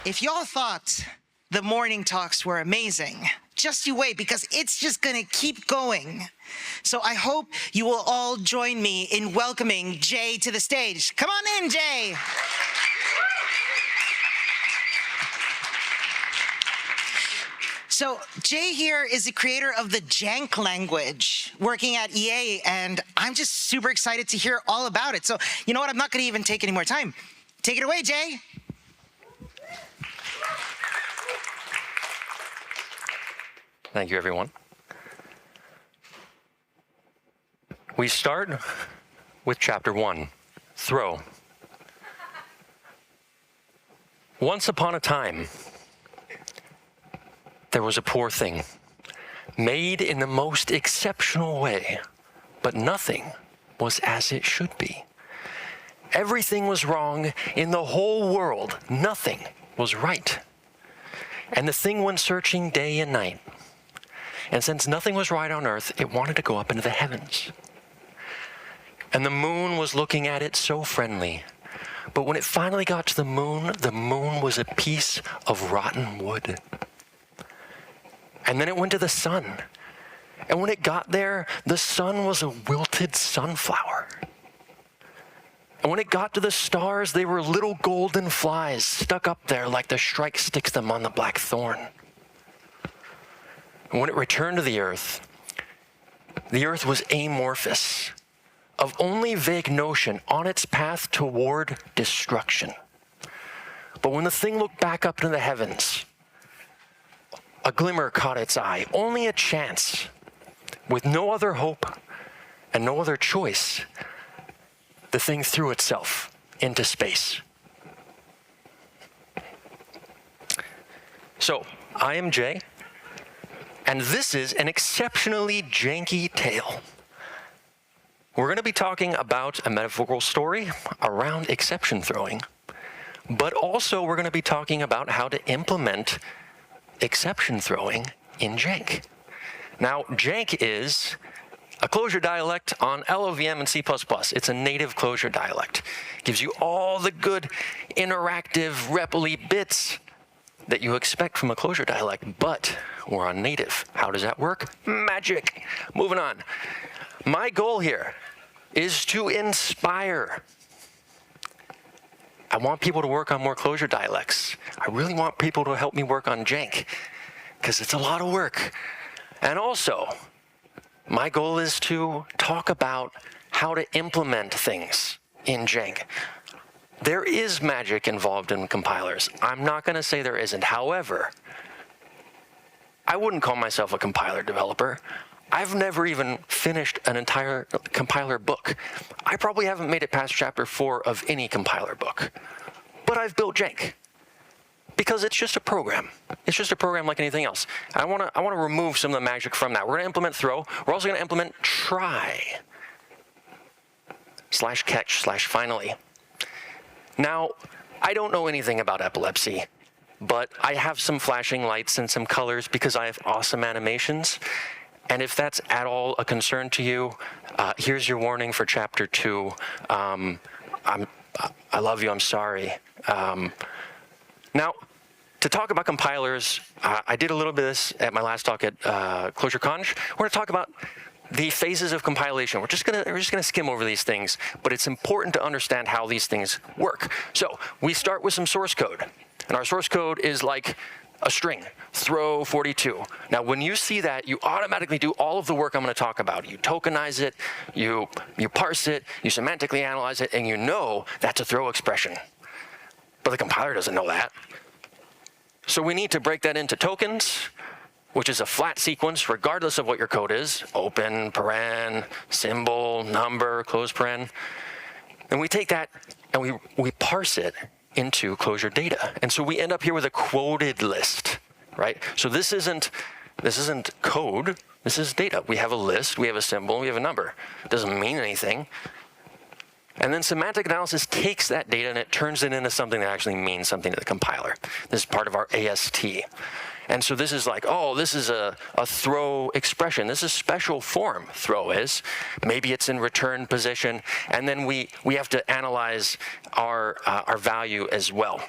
If y'all thought the morning talks were amazing, just you wait, because it's just gonna keep going. So I hope you will all join me in welcoming Jeaye to the stage. Come on in, Jeaye. So Jeaye here is the creator of the Jank language, working at EA, and I'm just super excited to hear all about it. So you know what, I'm not gonna even take any more time. Take it away, Jeaye. Thank you, everyone. We start with chapter 1, throw. Once upon a time, there was a poor thing, made in the most exceptional way, but nothing was as it should be. Everything was wrong in the whole world. Nothing was right. And the thing went searching day and night. And since nothing was right on earth, it wanted to go up into the heavens. And the moon was looking at it so friendly. But when it finally got to the moon was a piece of rotten wood. And then it went to the sun. And when it got there, the sun was a wilted sunflower. And when it got to the stars, they were little golden flies stuck up there like the shrike sticks them on the black thorn. And when it returned to the earth was amorphous, of only vague notion on its path toward destruction. But when the thing looked back up into the heavens, a glimmer caught its eye, only a chance, with no other hope and no other choice. The thing threw itself into space. So, I am Jeaye, and this is an exceptionally janky tale. We're going to be talking about a metaphorical story around exception throwing, but also we're going to be talking about how to implement exception throwing in Jank. Now, Jank is a Clojure dialect on LLVM and C++. It's a native Clojure dialect. It gives you all the good interactive REPL-y bits that you expect from a Clojure dialect, but we're on native. How does that work? Magic. Moving on. My goal here is to inspire. I want people to work on more Clojure dialects. I really want people to help me work on Jank, because it's a lot of work. And also, my goal is to talk about how to implement things in Jank. There is magic involved in compilers. I'm not going to say there isn't. However, I wouldn't call myself a compiler developer. I've never even finished an entire compiler book. I probably haven't made it past chapter 4 of any compiler book. But I've built Jank, because it's just a program. It's just a program like anything else. I want to remove some of the magic from that. We're going to implement throw. We're also going to implement try /catch /finally. Now, I don't know anything about epilepsy, but I have some flashing lights and some colors because I have awesome animations. And if that's at all a concern to you, here's your warning for chapter 2. I love you, I'm sorry. Now, to talk about compilers, I did a little bit of this at my last talk at Clojure Conj. We're going to talk about the phases of compilation. We're just gonna skim over these things, but it's important to understand how these things work. So we start with some source code, and our source code is like a string, throw 42. Now, when you see that, you automatically do all of the work I'm going to talk about. You tokenize it, you parse it, you semantically analyze it, and you know that's a throw expression. But the compiler doesn't know that. So we need to break that into tokens, which is a flat sequence regardless of what your code is. Open, paren, symbol, number, close paren. And we take that and we parse it into Clojure data. And so we end up here with a quoted list, right? So this isn't code, this is data. We have a list, we have a symbol, we have a number. It doesn't mean anything. And then semantic analysis takes that data and it turns it into something that actually means something to the compiler. This is part of our AST. And so this is like, oh, this is a throw expression. This is special form, throw is. Maybe it's in return position. And then we have to analyze our value as well.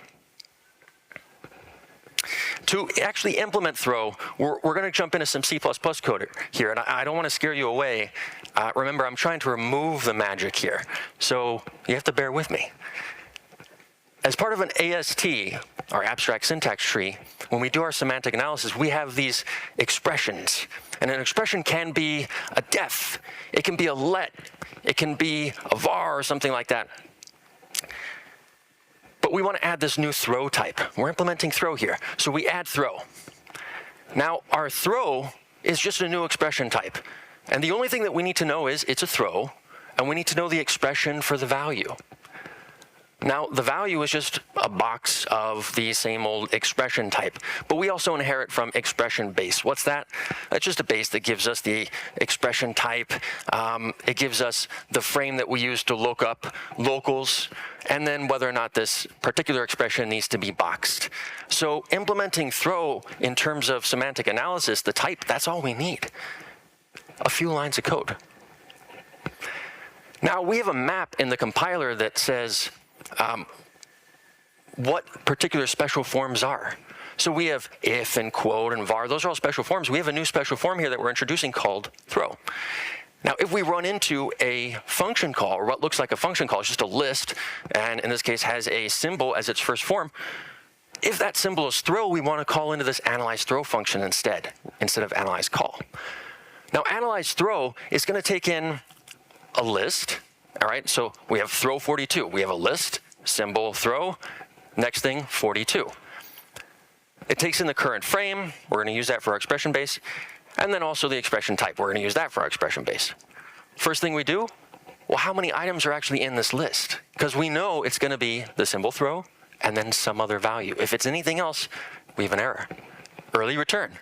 To actually implement throw, we're going to jump into some C++ code here, and I don't want to scare you away. Remember, I'm trying to remove the magic here, so you have to bear with me. As part of an AST, our abstract syntax tree, when we do our semantic analysis, we have these expressions. And an expression can be a def, it can be a let, it can be a var or something like that. But we want to add this new throw type. We're implementing throw here, so we add throw. Now, our throw is just a new expression type. And the only thing that we need to know is it's a throw, and we need to know the expression for the value. Now, the value is just a box of the same old expression type, but we also inherit from expression base. What's that? That's just a base that gives us the expression type. It gives us the frame that we use to look up locals, and then whether or not this particular expression needs to be boxed. So implementing throw in terms of semantic analysis, the type, that's all we need. A few lines of code. Now, we have a map in the compiler that says what particular special forms are. So we have if and quote and var. Those are all special forms. We have a new special form here that we're introducing called throw. Now, if we run into a function call, or what looks like a function call, it's just a list, and in this case has a symbol as its first form, if that symbol is throw, we want to call into this analyze throw function instead of analyze call. Now, analyze throw is going to take in a list. All right, so we have throw 42. We have a list, symbol throw, next thing 42. It takes in the current frame. We're going to use that for our expression base. And then also the expression type. We're going to use that for our expression base. First thing we do, well, how many items are actually in this list? Because we know it's going to be the symbol throw and then some other value. If it's anything else, we have an error. Early return.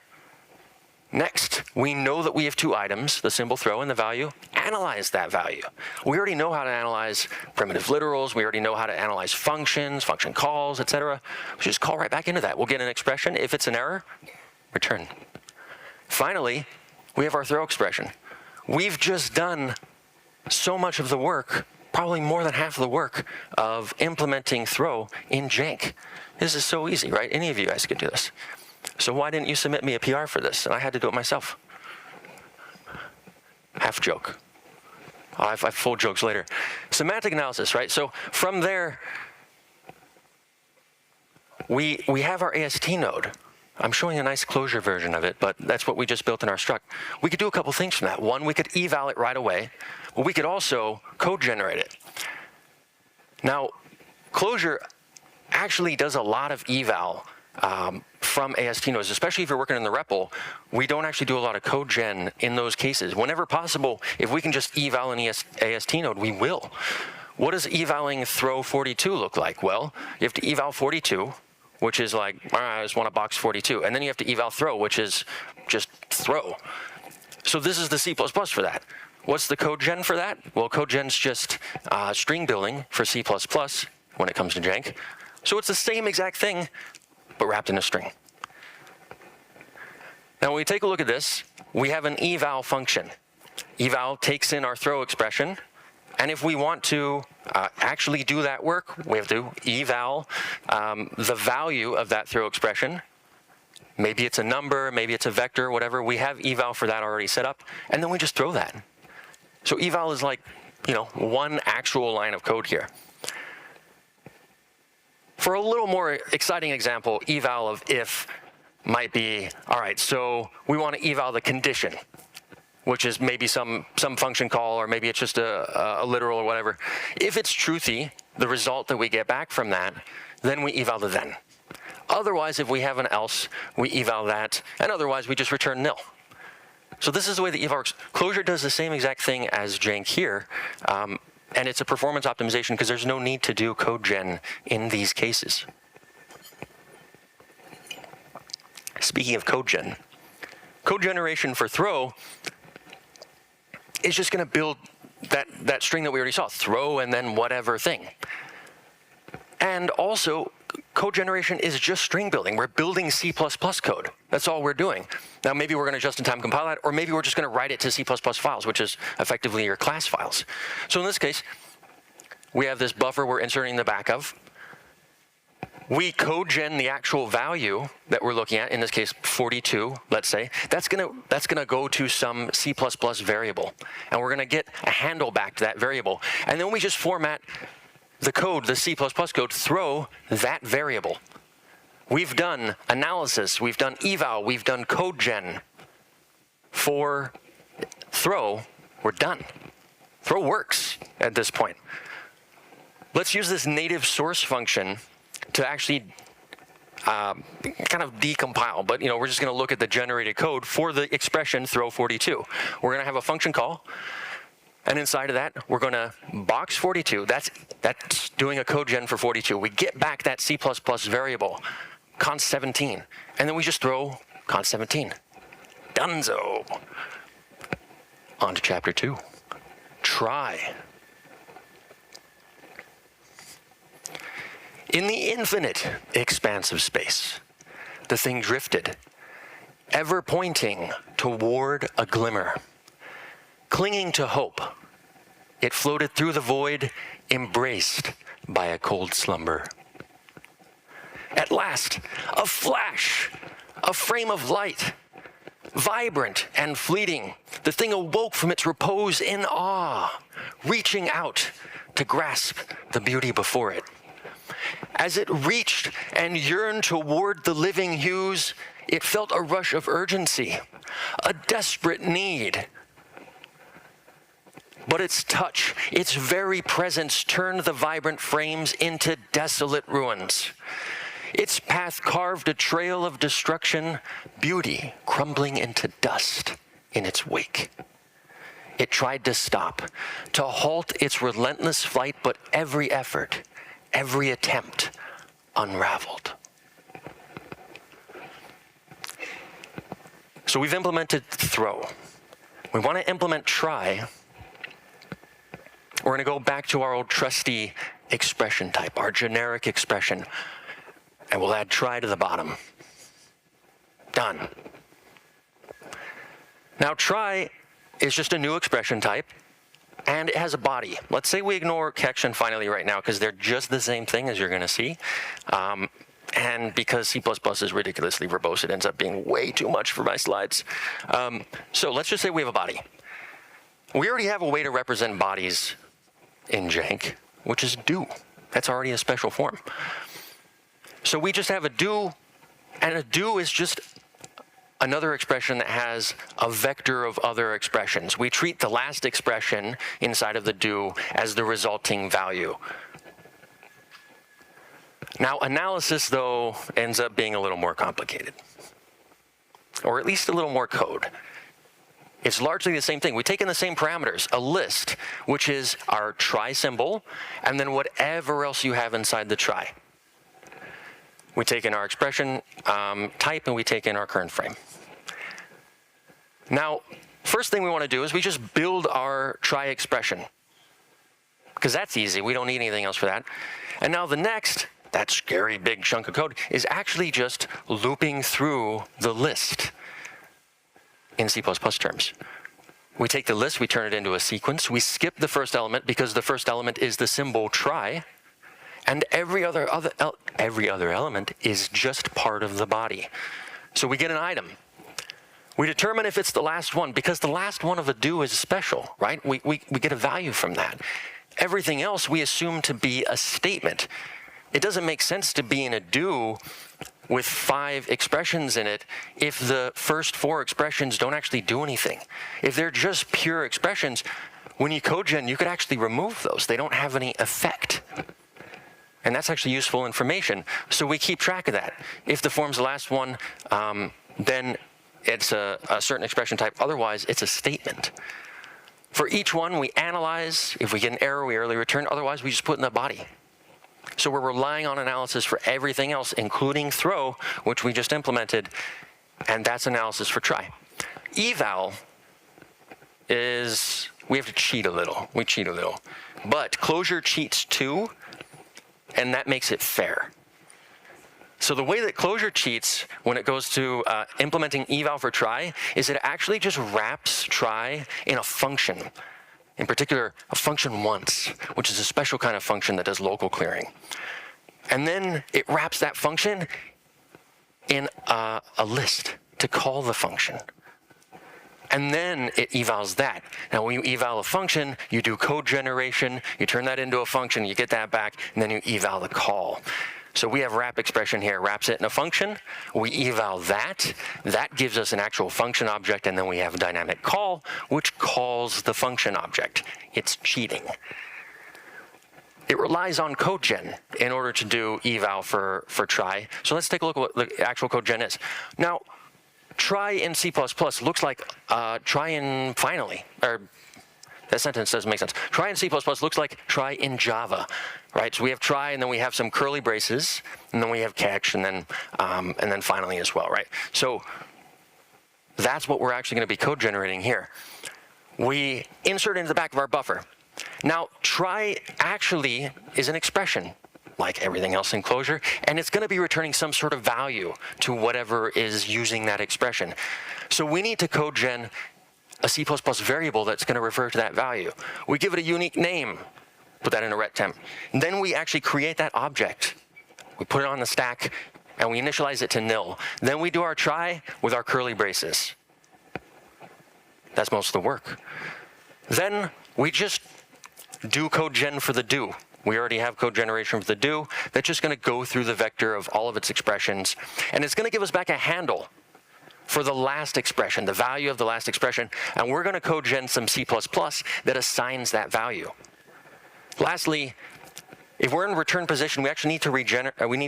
Next, we know that we have two items, the symbol throw and the value. Analyze that value. We already know how to analyze primitive literals. We already know how to analyze functions, function calls, etc. We just call right back into that. We'll get an expression. If it's an error, return. Finally, we have our throw expression. We've just done so much of the work, probably more than half of the work, of implementing throw in Jank. This is so easy, right? Any of you guys could do this. So why didn't you submit me a PR for this? And I had to do it myself. Half joke. I'll have full jokes later. Semantic analysis, right? So from there, we have our AST node. I'm showing a nice Clojure version of it, but that's what we just built in our struct. We could do a couple things from that. One, we could eval it right away. But we could also code generate it. Now, Clojure actually does a lot of eval from AST nodes, especially if you're working in the REPL. We don't actually do a lot of code gen in those cases. Whenever possible, if we can just eval an AST node, we will. What does evaling throw 42 look like? Well, you have to eval 42, which is like, I just want to box 42. And then you have to eval throw, which is just throw. So this is the C++ for that. What's the code gen for that? Well, code gen's just string building for C++ when it comes to Jank. So it's the same exact thing, but wrapped in a string. Now, when we take a look at this, we have an eval function. Eval takes in our throw expression, and if we want to actually do that work, we have to eval the value of that throw expression. Maybe it's a number, maybe it's a vector, whatever. We have eval for that already set up, and then we just throw that. So eval is like, one actual line of code here. For a little more exciting example, eval of if might be, all right, so we want to eval the condition, which is maybe some function call, or maybe it's just a literal or whatever. If it's truthy, the result that we get back from that, then we eval the then. Otherwise, if we have an else, we eval that, and otherwise we just return nil. So this is the way that eval works. Clojure does the same exact thing as Jank here, and it's a performance optimization because there's no need to do code gen in these cases. Speaking of code gen, code generation for throw is just going to build that string that we already saw, throw and then whatever thing. And also, code generation is just string building. We're building C++ code. That's all we're doing. Now, maybe we're going to just-in-time compile that, or maybe we're just going to write it to C++ files, which is effectively your class files. So in this case, we have this buffer we're inserting in the back of. We code gen the actual value that we're looking at, in this case 42, let's say. That's gonna go to some C++ variable, and we're gonna get a handle back to that variable. And then we just format the code, the C++ code, throw that variable. We've done analysis, we've done eval, we've done code gen. For throw, we're done. Throw works at this point. Let's use this native source function to actually kind of decompile, but we're just going to look at the generated code for the expression throw 42. We're going to have a function call, and inside of that, we're going to box 42. That's doing a code gen for 42. We get back that C++ variable, const 17, and then we just throw const 17. Dunzo. On to chapter 2. Try. In the infinite expanse of space, the thing drifted, ever pointing toward a glimmer. Clinging to hope, it floated through the void, embraced by a cold slumber. At last, a flash, a frame of light, vibrant and fleeting, the thing awoke from its repose in awe, reaching out to grasp the beauty before it. As it reached and yearned toward the living hues, it felt a rush of urgency, a desperate need. But its touch, its very presence, turned the vibrant frames into desolate ruins. Its path carved a trail of destruction, beauty crumbling into dust in its wake. It tried to stop, to halt its relentless flight, but every effort, every attempt unraveled. So we've implemented throw. We want to implement try. We're going to go back to our old trusty expression type, our generic expression, and we'll add try to the bottom. Done. Now try is just a new expression type, and it has a body. Let's say we ignore catch and finally right now because they're just the same thing, as you're going to see. And because C++ is ridiculously verbose, it ends up being way too much for my slides. So let's just say we have a body. We already have a way to represent bodies in Jank, which is do. That's already a special form. So we just have a do, and a do is just another expression that has a vector of other expressions. We treat the last expression inside of the do as the resulting value. Now, analysis, though, ends up being a little more complicated, or at least a little more code. It's largely the same thing. We take in the same parameters, a list, which is our try symbol, and then whatever else you have inside the try. We take in our expression type, and we take in our current frame. Now, first thing we want to do is we just build our try expression, because that's easy. We don't need anything else for that. And now the next, that scary big chunk of code, is actually just looping through the list in C++ terms. We take the list, we turn it into a sequence. We skip the first element because the first element is the symbol try, and every other element is just part of the body. So we get an item. We determine if it's the last one because the last one of a do is special, right? We get a value from that. Everything else we assume to be a statement. It doesn't make sense to be in a do with 5 expressions in it if the first 4 expressions don't actually do anything. If they're just pure expressions, when you code gen, you could actually remove those. They don't have any effect. And that's actually useful information. So we keep track of that. If the form's the last one, then it's a certain expression type. Otherwise, it's a statement. For each one, we analyze. If we get an error, we early return. Otherwise, we just put in the body. So we're relying on analysis for everything else, including throw, which we just implemented, and that's analysis for try. Eval is, we have to cheat a little. We cheat a little. But Clojure cheats too, and that makes it fair. So the way that Clojure cheats when it goes to implementing eval for try is it actually just wraps try in a function. In particular, a function once, which is a special kind of function that does local clearing. And then it wraps that function in a list to call the function. And then it evals that. Now, when you eval a function, you do code generation, you turn that into a function, you get that back, and then you eval the call. So we have wrap expression here, wraps it in a function, we eval that, that gives us an actual function object, and then we have a dynamic call, which calls the function object. It's cheating. It relies on code gen in order to do eval for try. So let's take a look at what the actual code gen is. Now, try in C++ looks like try in finally, or that sentence doesn't make sense. Try in C++ looks like try in Java, right? So we have try, and then we have some curly braces, and then we have catch, and then finally as well, right? So that's what we're actually going to be code generating here. We insert into the back of our buffer. Now, try actually is an expression, like everything else in Clojure, and it's going to be returning some sort of value to whatever is using that expression. So we need to code gen a C++ variable that's going to refer to that value. We give it a unique name, put that in a ret temp. And then we actually create that object. We put it on the stack, and we initialize it to nil. Then we do our try with our curly braces. That's most of the work. Then we just do code gen for the do. We already have code generation for the do. That's just going to go through the vector of all of its expressions, and it's going to give us back a handle for the last expression, the value of the last expression, and we're going to code gen some C++ that assigns that value. Lastly, if we're in return position, we actually need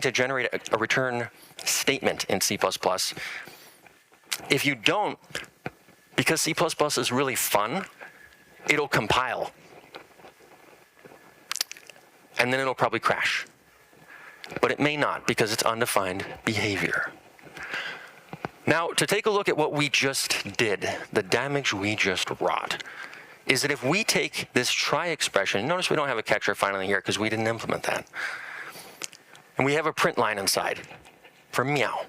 to generate a return statement in C++. If you don't, because C++ is really fun, it'll compile. And then it'll probably crash. But it may not, because it's undefined behavior. Now, to take a look at what we just did, the damage we just wrought, is that if we take this try expression, notice we don't have a catch or finally here because we didn't implement that. And we have a print line inside for meow.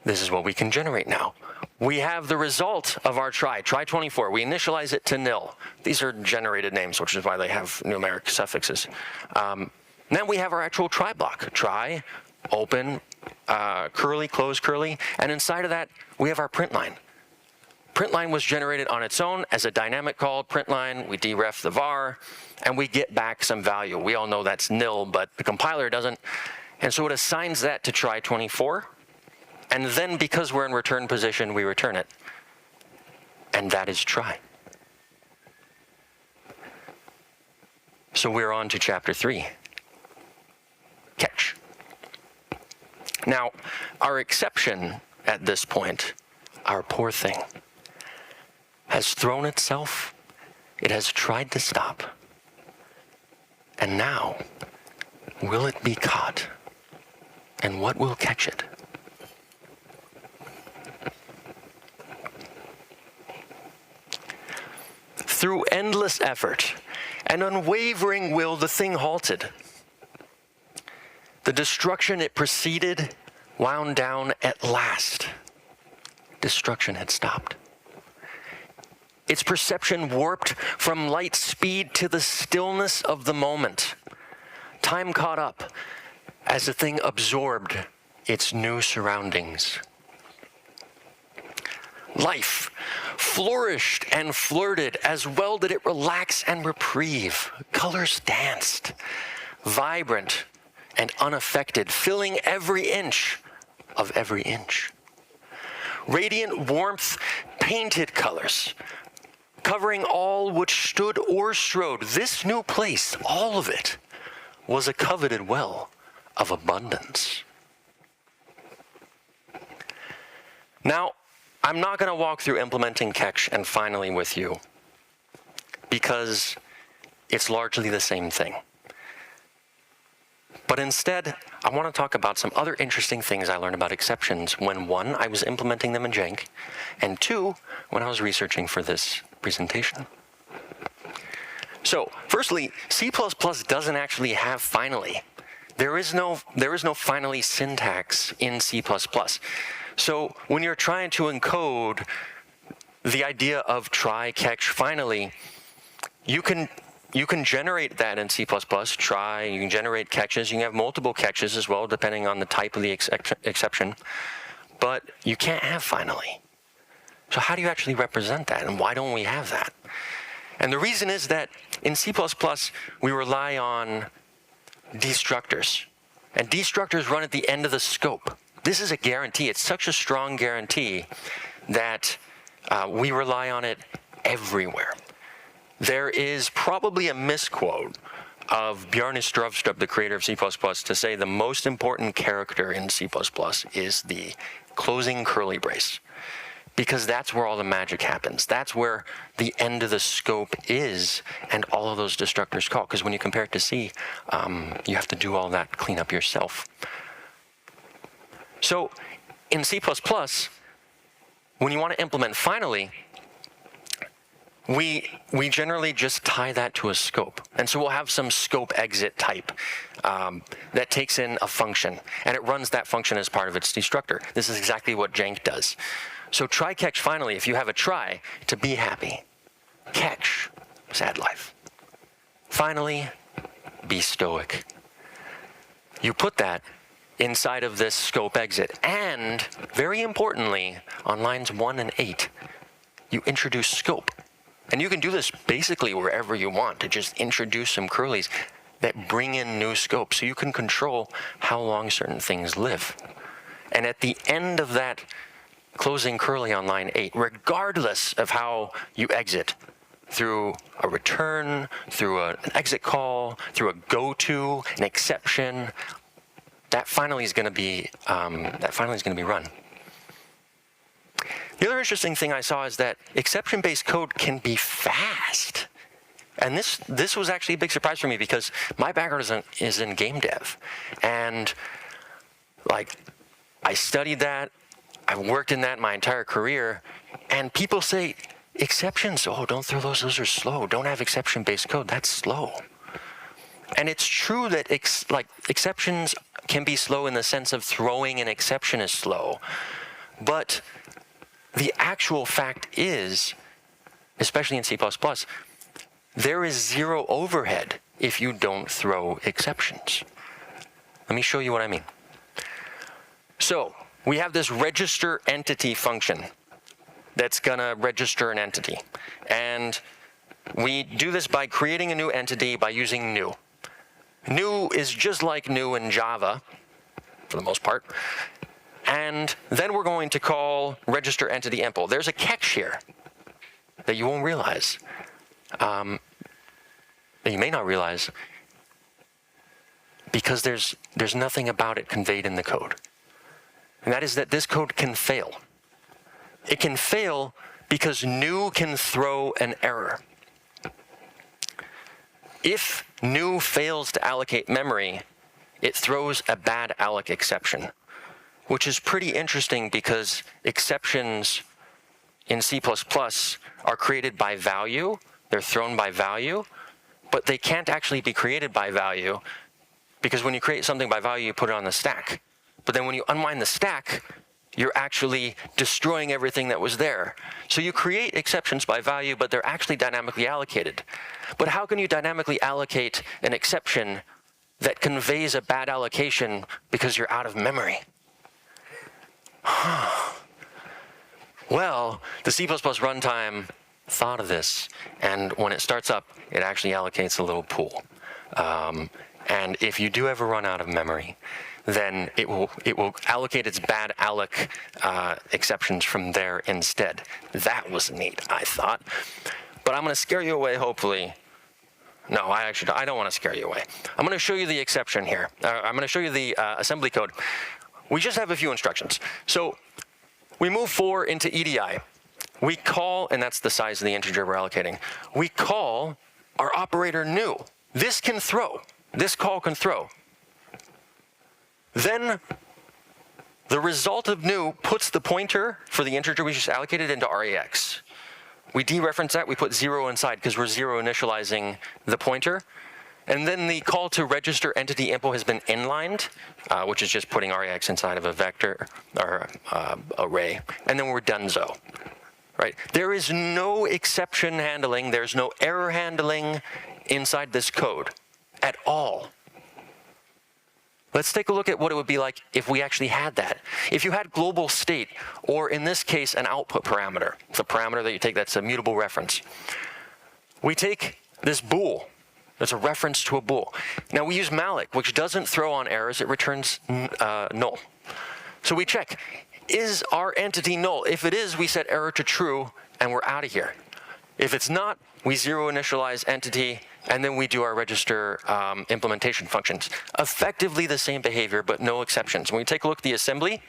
This is what we can generate now. We have the result of our try 24. We initialize it to nil. These are generated names, which is why they have numeric suffixes. Then we have our actual try block. Try, open, curly, close curly, and inside of that, we have our print line. Print line was generated on its own as a dynamic call, print line, we deref the var, and we get back some value. We all know that's nil, but the compiler doesn't. And so it assigns that to try 24. And then, because we're in return position, we return it. And that is try. So we're on to chapter 3. Catch. Now, our exception at this point, our poor thing, has thrown itself. It has tried to stop. And now, will it be caught? And what will catch it? Through endless effort and unwavering will, the thing halted. The destruction it preceded wound down at last. Destruction had stopped. Its perception warped from light speed to the stillness of the moment. Time caught up as the thing absorbed its new surroundings. Life flourished and flirted, as well did it relax and reprieve. Colors danced, vibrant and unaffected, filling every inch of every inch. Radiant warmth painted colors, covering all which stood or strode. This new place, all of it, was a coveted well of abundance. Now, I'm not going to walk through implementing catch and finally with you, because it's largely the same thing. But instead, I want to talk about some other interesting things I learned about exceptions when, one, I was implementing them in Jank, and two, when I was researching for this presentation. So, firstly, C++ doesn't actually have finally. There is no finally syntax in C++. So when you're trying to encode the idea of try, catch, finally, you can you can generate that in C++, try, you can generate catches, you can have multiple catches as well, depending on the type of the exception, but you can't have finally. So how do you actually represent that, and why don't we have that? And the reason is that in C++, we rely on destructors, and destructors run at the end of the scope. This is a guarantee. It's such a strong guarantee that we rely on it everywhere. There is probably a misquote of Bjarne Stroustrup, the creator of C++, to say the most important character in C++ is the closing curly brace, because that's where all the magic happens. That's where the end of the scope is, and all of those destructors call. Because when you compare it to C, you have to do all that cleanup yourself. So in C++, when you want to implement finally, we generally just tie that to a scope. And so we'll have some scope exit type that takes in a function, and it runs that function as part of its destructor. This is exactly what Jank does. So try catch finally, if you have a try, to be happy. Catch, sad life. Finally, be stoic. You put that inside of this scope exit, and very importantly, on lines 1 and 8, you introduce scope. And you can do this basically wherever you want, to just introduce some curlies that bring in new scope, so you can control how long certain things live. And at the end of that closing curly on line 8, regardless of how you exit, through a return, through an exit call, through a go-to, an exception, that finally is going to be run. The other interesting thing I saw is that exception-based code can be fast. And this was actually a big surprise for me, because my background is in game dev. And like, I studied that, I've worked in that my entire career, and people say, exceptions, oh, don't throw those are slow. Don't have exception-based code, that's slow. And it's true that exceptions can be slow in the sense of throwing an exception is slow. But the actual fact is, especially in C++, there is zero overhead if you don't throw exceptions. Let me show you what I mean. So we have this register entity function that's going to register an entity. And we do this by creating a new entity by using new. New is just like new in Java, for the most part. And then we're going to call register entity impl. There's a catch here that you won't realize, that you may not realize, because there's nothing about it conveyed in the code. And that is that this code can fail. It can fail because new can throw an error. If new fails to allocate memory, it throws a bad alloc exception, which is pretty interesting because exceptions in C++ are created by value. They're thrown by value, but they can't actually be created by value, because when you create something by value, you put it on the stack. But then when you unwind the stack, you're actually destroying everything that was there. So you create exceptions by value, but they're actually dynamically allocated. But how can you dynamically allocate an exception that conveys a bad allocation because you're out of memory? Well, the C++ runtime thought of this, and when it starts up, it actually allocates a little pool. And if you do ever run out of memory, then it will allocate its bad alloc exceptions from there instead. That was neat, I thought. But I'm going to scare you away, hopefully. No, I don't want to scare you away. I'm going to show you the exception here. I'm going to show you the assembly code. We just have a few instructions. So we move 4 into EDI. We call, and that's the size of the integer we're allocating. We call our operator new. This can throw. This call can throw. Then the result of new puts the pointer for the integer we just allocated into REX. We dereference that, we put 0 inside because we're 0 initializing the pointer. And then the call to register entity impl has been inlined, which is just putting REX inside of a vector or array. And then we're donezo. Right? There is no exception handling, there's no error handling inside this code at all. Let's take a look at what it would be like if we actually had that. If you had global state, or in this case, an output parameter. It's a parameter that you take that's a mutable reference. We take this bool. That's a reference to a bool. Now we use malloc, which doesn't throw on errors. It returns null. So we check, is our entity null? If it is, we set error to true, and we're out of here. If it's not, we zero initialize entity, and then we do our register implementation functions. Effectively the same behavior, but no exceptions. When we take a look at the assembly,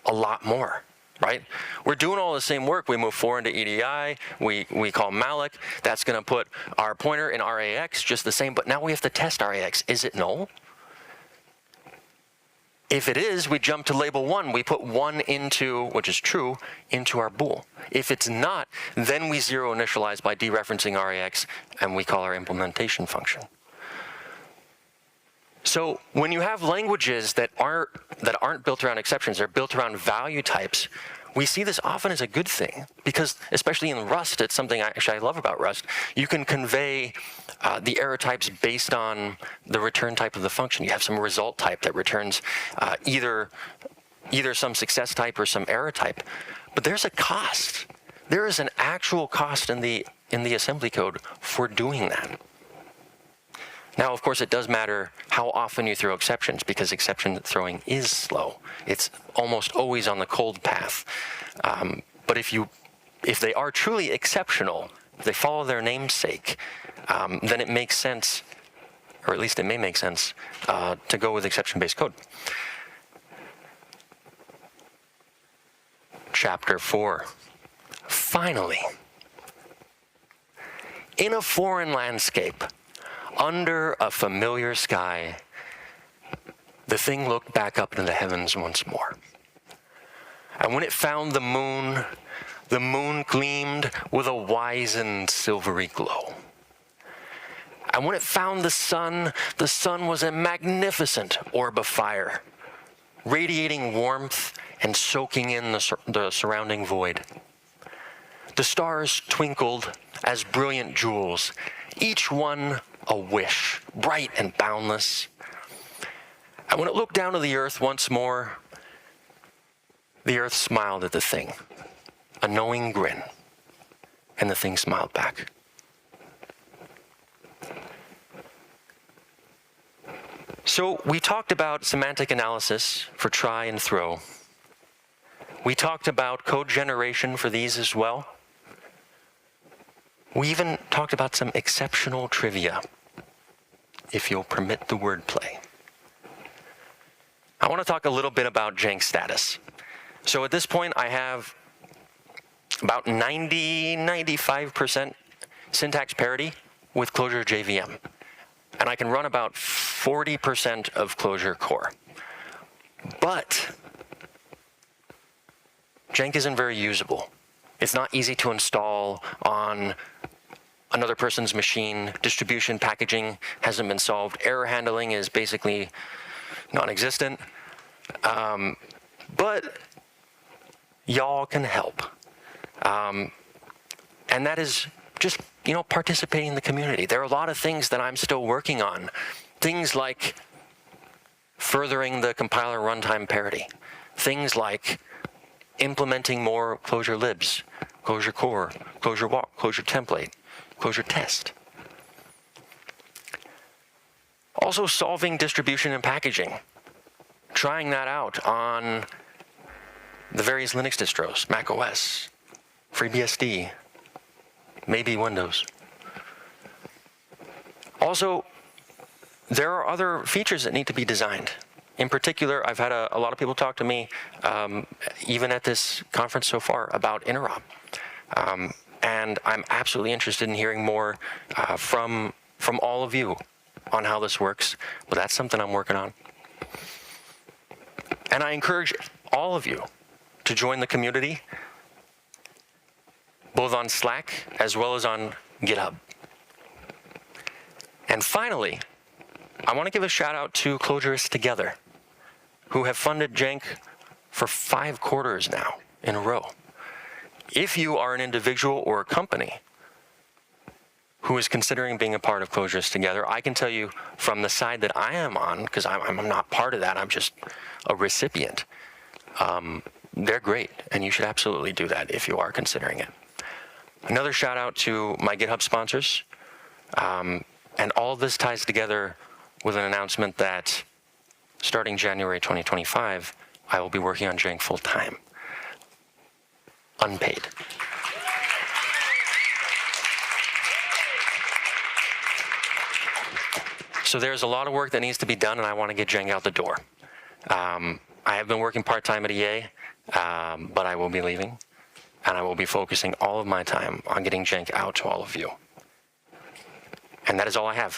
a lot more, right? We're doing all the same work. We move 4 into EDI, we call malloc. That's gonna put our pointer in RAX, just the same, but now we have to test RAX. Is it null? If it is, we jump to label 1. We put 1 into, which is true, into our bool. If it's not, then we zero initialize by dereferencing RAX, and we call our implementation function. So when you have languages that aren't built around exceptions, they're built around value types, we see this often as a good thing, because especially in Rust, it's something I love about Rust. You can convey the error types based on the return type of the function. You have some result type that returns either some success type or some error type. But there's a cost. There is an actual cost in the assembly code for doing that. Now, of course, it does matter how often you throw exceptions, because exception throwing is slow. It's almost always on the cold path. But if they are truly exceptional, if they follow their namesake, then it makes sense, or at least it may make sense, to go with exception-based code. Chapter 4. Finally, in a foreign landscape, under a familiar sky, the thing looked back up into the heavens once more. And when it found the moon gleamed with a wizened silvery glow. And when it found the sun was a magnificent orb of fire, radiating warmth and soaking in the surrounding void. The stars twinkled as brilliant jewels, each one a wish, bright and boundless. And when it looked down to the earth once more, the earth smiled at the thing, a knowing grin, and the thing smiled back. So we talked about semantic analysis for try and throw. We talked about code generation for these as well. We even talked about some exceptional trivia, if you'll permit the wordplay. I want to talk a little bit about Jank status. So at this point, I have about 95% syntax parity with Clojure JVM. And I can run about 40% of Clojure core. But Jank isn't very usable. It's not easy to install on another person's machine. Distribution packaging hasn't been solved. Error handling is basically non-existent. But y'all can help. And that is just, participating in the community. There are a lot of things that I'm still working on. Things like furthering the compiler runtime parity. Things like implementing more Clojure libs, Clojure core, Clojure walk, Clojure template, Clojure test. Also solving distribution and packaging. Trying that out on the various Linux distros, Mac OS, FreeBSD, maybe Windows. Also, there are other features that need to be designed. In particular, I've had a lot of people talk to me, even at this conference so far, about interop. And I'm absolutely interested in hearing more from all of you on how this works, but that's something I'm working on. And I encourage all of you to join the community, both on Slack as well as on GitHub. And finally, I want to give a shout out to Clojurists Together, who have funded Jank for 5 quarters now in a row. If you are an individual or a company who is considering being a part of Clojure's Together, I can tell you from the side that I am on, because I'm not part of that, I'm just a recipient. They're great, and you should absolutely do that if you are considering it. Another shout out to my GitHub sponsors. And all of this ties together with an announcement that starting January 2025, I will be working on Jank full time, unpaid. So there's a lot of work that needs to be done, and I want to get Jank out the door. I have been working part-time at EA, but I will be leaving, and I will be focusing all of my time on getting Jank out to all of you. And that is all I have.